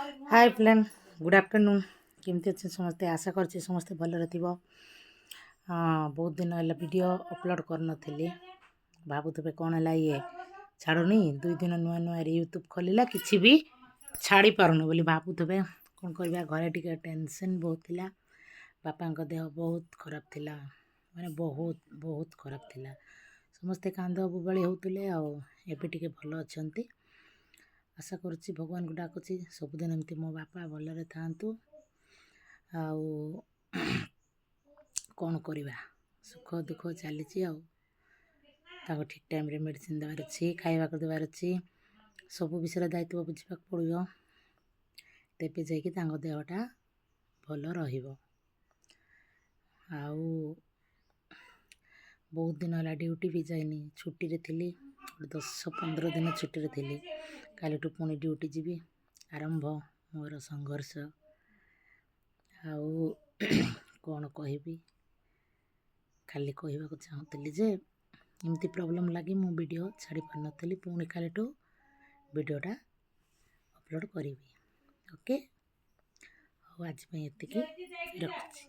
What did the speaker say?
Hi friend, good afternoon. केमती अच्छे समस्ते? आशा करछी समस्ते भलरे थिबो। हाँ, बहुत दिन है वीडियो अपलोड कर नथिली। भाबुथबे कोन हला ये छाड़ुनी। 2 दिन नुआ नुआ यूट्यूब खोलिला किछि भी छाड़ी पारुनु बोली भाबुथबे। कोन करबा घरे टिके टेंशन बहुत थिला। बापांक देह बहुत खराब थिला, माने बहुत बहुत खराब थिला। समस्ते कांद बुबाली होतुले आ एबे टिके भलो अछंती। आशा करुच्ची भगवान को डाकुची सबुदिन एमती मो बापा भलरे थांतु। आउ कौन करवा, सुख दुख चली ठीक टाइम रे मेडिसिन देवार अच्छी, खाइबा देवार अच्छी, सब विषय दायित्व बुझा पड़ो। तेबे जाकि देहटा भल रहिबो। आउ बहुत दिन है ड्यूटी भी जाइनी, छुट्टी रे थिली। 10-15 दिन छुट्टी रे थिली। कालीठू पुणी ड्यूटी जीवी। आरंभ मोर संघर्ष। आउ कौन कहबी, खाली कहवाक चाहूली जे एमती प्रोब्लेम लगी मु वीडियो छाड़ी पार नथली। पुणी कालीठू वीडियोटा अपलोड करी। ओके, आज एतिकी रखुची।